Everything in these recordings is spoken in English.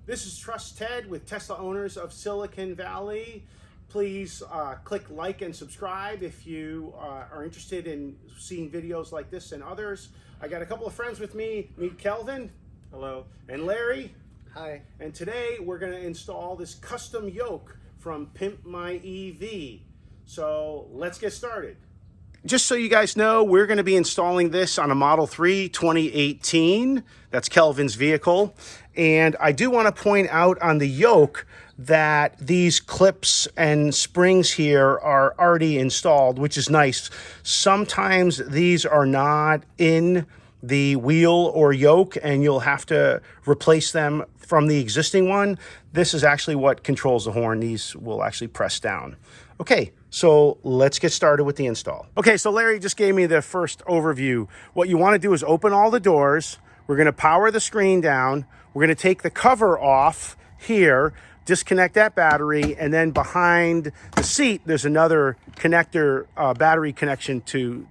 This is Trust Ted with Tesla Owners of Silicon Valley. Please click like and subscribe if you are interested in seeing videos like this and others. I got a couple of friends with me. Meet Kelvin. Hello. And Larry. Hi. And today we're going to install this custom yoke from PimpMyEV. So let's get started. Just so you guys know, we're going to be installing this on a Model 3 2018. That's Kelvin's vehicle. And I do want to point out on the yoke that these clips and springs here are already installed, which is nice. Sometimes these are not in the wheel or yoke and you'll have to replace them from the existing one. This is actually what controls the horn. These will actually press down. Okay, so let's get started with the install. Okay, so Larry just gave me the first overview. What you want to do is open all the doors. We're going to power the screen down. We're going to take the cover off here, disconnect that battery, and then behind the seat, there's another connector, battery connection to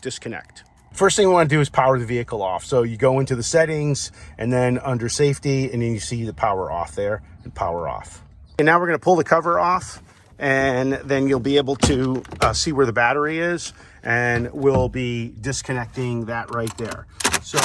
disconnect. First thing we want to do is power the vehicle off. So you go into the settings and then under safety, and then you see the power off there and power off. And now we're going to pull the cover off, and then you'll be able to see where the battery is, and we'll be disconnecting that right there. So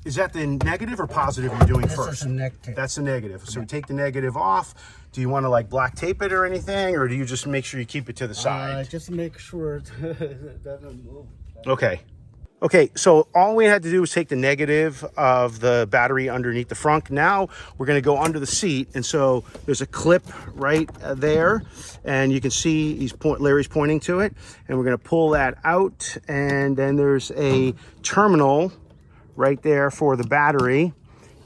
is that the negative or positive you're doing first? That's the negative. That's the negative. So we take the negative off. Do you want to like black tape it or anything, or do you just make sure you keep it to the side? Just make sure it doesn't move. Okay. Okay, so all we had to do was take the negative of the battery underneath the frunk. Now we're going to go under the seat, and so there's a clip right there, and you can see Larry's pointing to it, and we're going to pull that out, and then there's a terminal right there for the battery,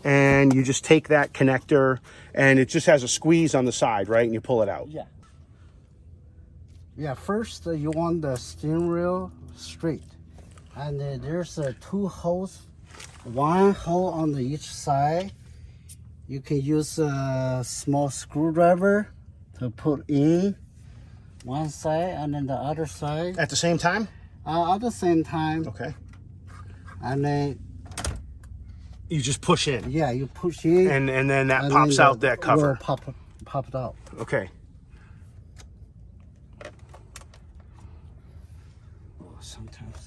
and you just take that connector, and it just has a squeeze on the side, right, and you pull it out. Yeah, first you want the steering wheel straight. And there's two holes, one hole on each side. You can use a small screwdriver to put in one side and then the other side. At the same time? At the same time. Okay. And then you just push in. Yeah, you push in. And then that pops out that cover. Pop it out. Okay. Sometimes.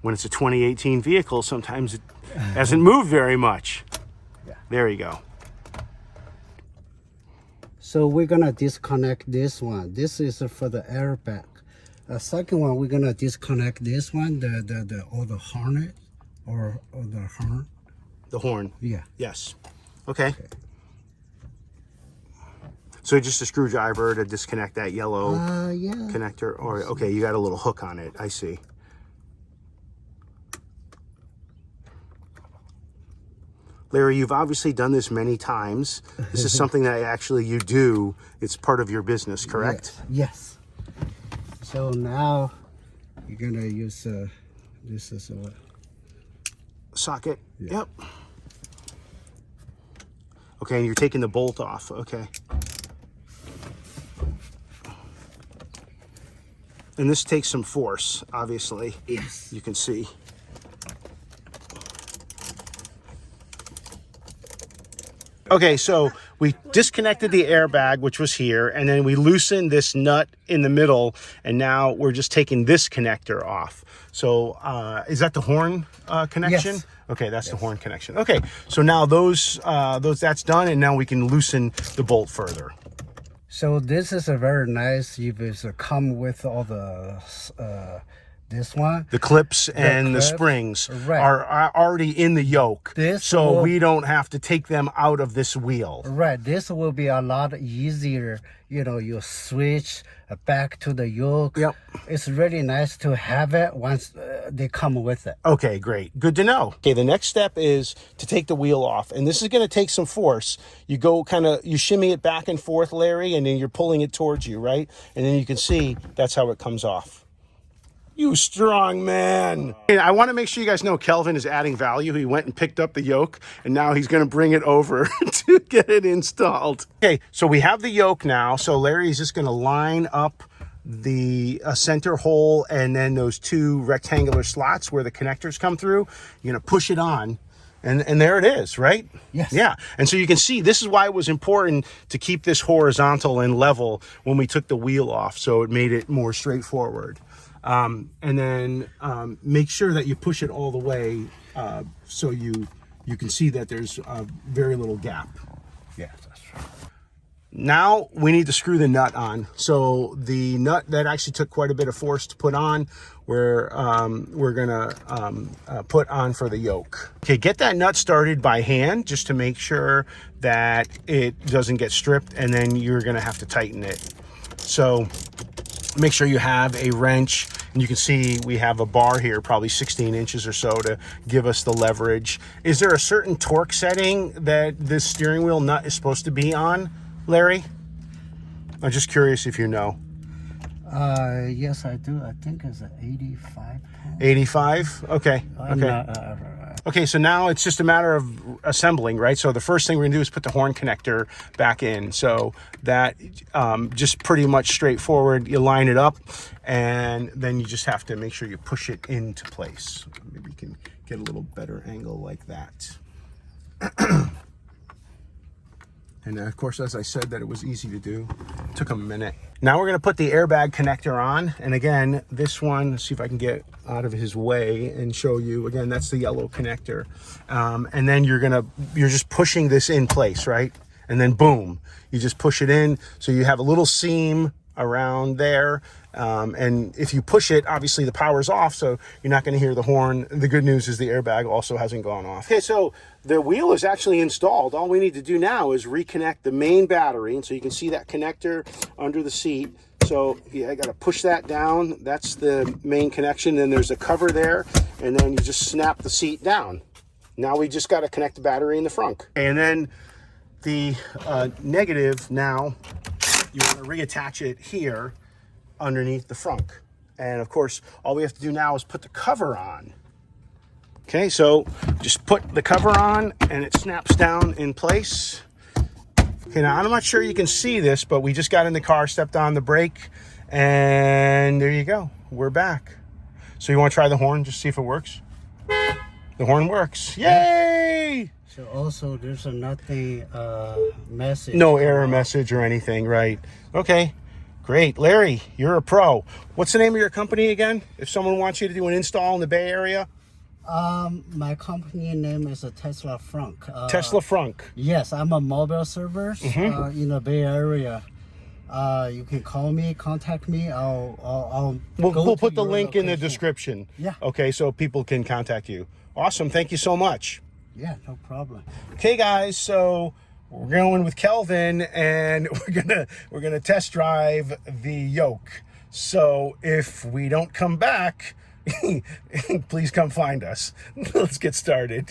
When it's a 2018 vehicle, sometimes it hasn't moved very much. Yeah. There you go. So we're gonna disconnect this one. This is for the airbag. The second one, we're gonna disconnect this one, the harness or the horn. The horn. Yeah. Yes. Okay. So just a screwdriver to disconnect that yellow connector, or okay, you got a little hook on it. I see. Larry, you've obviously done this many times. This is something that actually you do. It's part of your business, correct? Yes. So now you're gonna use this as a socket. Yeah. Yep. Okay, and you're taking the bolt off. Okay. And this takes some force, obviously. Yes. You can see. Okay, so we disconnected the airbag, which was here, and then we loosened this nut in the middle, and now we're just taking this connector off. So is that the horn connection? Yes. Okay, that's the horn connection. Okay, so now that's done, and now we can loosen the bolt further. So this is a very nice. If it's come with all the this one, the clips and the springs are already in the yoke, so we don't have to take them out of this wheel. Right, this will be a lot easier. You know, you switch back to the yoke. Yep. It's really nice to have it once they come with it. Okay, great. Good to know. Okay, the next step is to take the wheel off, and this is going to take some force. You go you shimmy it back and forth, Larry, and then you're pulling it towards you, right? And then you can see that's how it comes off. You strong man. And I want to make sure you guys know Kelvin is adding value. He went and picked up the yoke, and now he's going to bring it over to get it installed. Okay, so we have the yoke now. So Larry's just going to line up the center hole and then those two rectangular slots where the connectors come through. You're going to push it on. And there it is, right? Yes. Yeah. And so you can see this is why it was important to keep this horizontal and level when we took the wheel off. So it made it more straightforward. And then make sure that you push it all the way so you can see that there's very little gap. Yeah, that's right. Now we need to screw the nut on. So the nut that actually took quite a bit of force to put on, we're gonna put on for the yoke. Okay, get that nut started by hand just to make sure that it doesn't get stripped, and then you're gonna have to tighten it. So make sure you have a wrench, and you can see we have a bar here, probably 16 inches or so, to give us the leverage. Is there a certain torque setting that this steering wheel nut is supposed to be on, Larry? I'm just curious if you know. Yes, I do. I think it's 85. 85? Okay. Okay. Okay, so now it's just a matter of assembling, right? So the first thing we're gonna do is put the horn connector back in. So that just pretty much straightforward. You line it up, and then you just have to make sure you push it into place. Maybe you can get a little better angle like that. And of course, as I said, that it was easy to do. It took a minute. Now we're gonna put the airbag connector on. And again, this one, let's see if I can get out of his way and show you. Again, that's the yellow connector. And then you're just pushing this in place, right? And then boom, you just push it in. So you have a little seam around there. And if you push it, obviously the power's off, so you're not going to hear the horn. The good news is the airbag also hasn't gone off. Okay, so the wheel is actually installed. All we need to do now is reconnect the main battery. And so you can see that connector under the seat. So yeah, I got to push that down. That's the main connection. Then there's a cover there, and then you just snap the seat down. Now we just got to connect the battery in the front. And then the negative, now you want to reattach it here underneath the frunk. And of course, all we have to do now is put the cover on. Okay, so just put the cover on and it snaps down in place. Okay, now I'm not sure you can see this, but we just got in the car, stepped on the brake, and there you go, we're back. So you want to try the horn, just see if it works? The horn works, yay! So also there's nothing message. No error message or anything, right? Okay. Great. Larry, you're a pro. What's the name of your company again? If someone wants you to do an install in the Bay Area? My company name is Tesla Frunk. Tesla Frunk. Yes, I'm a mobile service in the Bay Area. You can call me, contact me. We'll put the link in the description. Yeah. Okay, so people can contact you. Awesome. Thank you so much. Yeah, no problem. Okay, guys, so we're going with Kelvin, and we're gonna test drive the yoke. So if we don't come back, please come find us. Let's get started.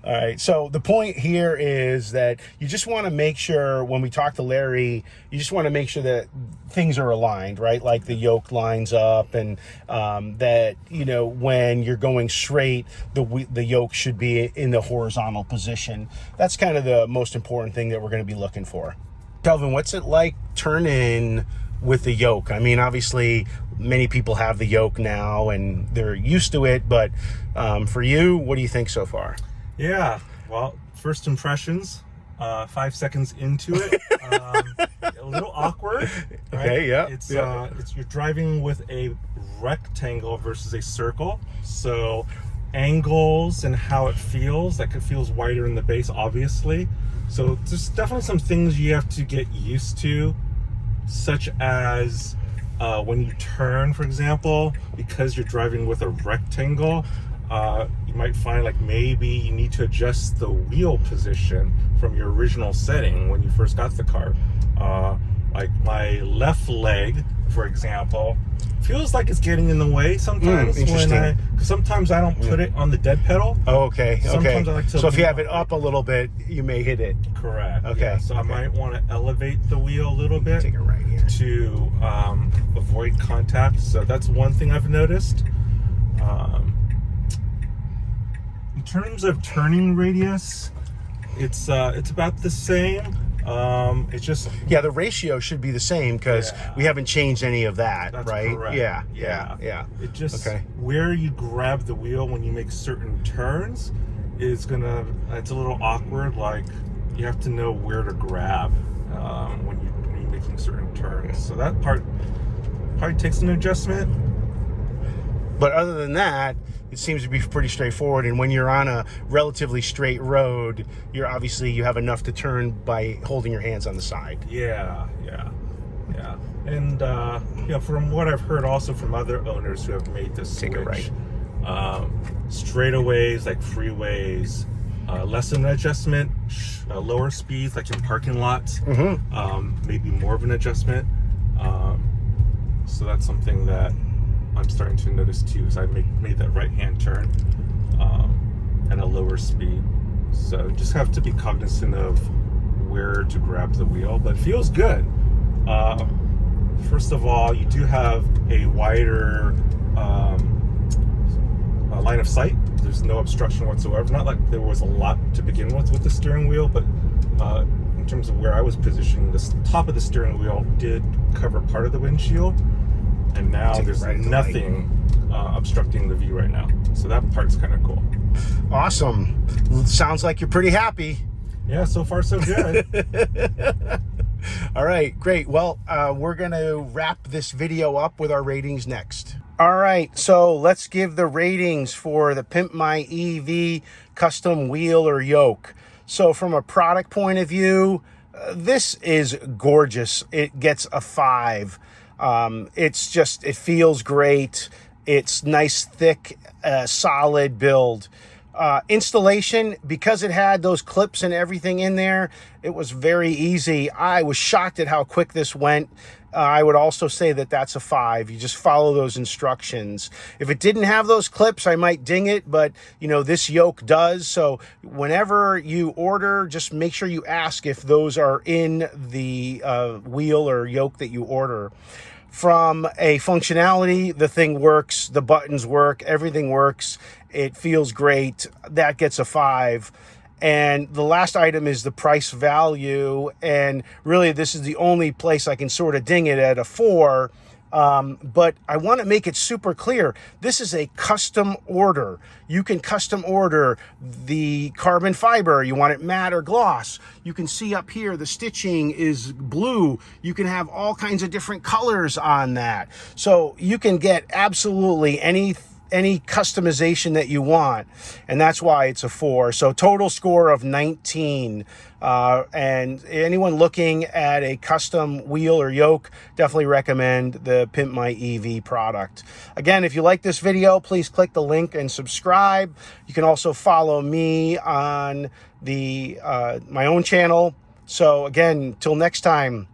All right, so the point here is that you just want to make sure when we talk to Larry, you just want to make sure that things are aligned, right? Like the yoke lines up, and that, you know, when you're going straight, the yoke should be in the horizontal position. That's kind of the most important thing that we're going to be looking for. Kelvin, what's it like turning with the yoke? I mean, obviously many people have the yoke now and they're used to it, but for you, what do you think so far? Yeah, well, first impressions, 5 seconds into it, a little awkward. Right? Okay, yeah. It's you're driving with a rectangle versus a circle, so angles and how it feels, like it feels wider in the base, obviously. So there's definitely some things you have to get used to, such as when you turn, for example, because you're driving with a rectangle. You might find like maybe you need to adjust the wheel position from your original setting when you first got the car. Like my left leg, for example, feels like it's getting in the way sometimes. Interesting. Sometimes I don't put it on the dead pedal. Oh, okay. Sometimes okay. I like to so if you have it up a little bit, you may hit it. Correct. Okay. Yeah. So I might want to elevate the wheel a little bit. Take it right here to avoid contact. So that's one thing I've noticed. In terms of turning radius, it's about the same. It's just Yeah, the ratio should be the same because Yeah. we haven't changed any of that, that's right? correct. Yeah. It just Okay. where you grab the wheel when you make certain turns is gonna. It's a little awkward. Like you have to know where to grab when you're making certain turns. So that part probably takes an adjustment. But other than that, it seems to be pretty straightforward. And when you're on a relatively straight road, you have enough to turn by holding your hands on the side. Yeah. And from what I've heard also from other owners who have made this switch, Take it right. straightaways like freeways, less of an adjustment, lower speeds like in parking lots, maybe more of an adjustment. So that's something that I'm starting to notice too, as I made that right-hand turn at a lower speed. So just have to be cognizant of where to grab the wheel, but it feels good. First of all, you do have a wider line of sight. There's no obstruction whatsoever. Not like there was a lot to begin with the steering wheel, but in terms of where I was positioning, the top of the steering wheel did cover part of the windshield, and now there's nothing obstructing the view right now. So that part's kind of cool. Awesome. Sounds like you're pretty happy. Yeah, so far so good. All right, great. Well, we're going to wrap this video up with our ratings next. All right, so let's give the ratings for the PimpMyEV custom wheel or yoke. So from a product point of view, this is gorgeous. It gets a 5. It feels great. It's nice, thick, solid build. Installation, because it had those clips and everything in there, it was very easy. I was shocked at how quick this went. I would also say that that's a 5. You just follow those instructions. If it didn't have those clips, I might ding it, but this yoke does. So whenever you order, just make sure you ask if those are in the wheel or yoke that you order. From a functionality, the thing works, the buttons work, everything works. It feels great. That gets a 5. And the last item is the price value. And really, this is the only place I can sort of ding it at a 4. But I want to make it super clear. This is a custom order. You can custom order the carbon fiber. You want it matte or gloss. You can see up here the stitching is blue. You can have all kinds of different colors on that. So you can get absolutely any customization that you want, and that's why it's a 4. So total score of 19. And anyone looking at a custom wheel or yoke, definitely recommend the PimpMyEV product. Again, if you like this video, please click the link and subscribe. You can also follow me on the my own channel. So again, till next time,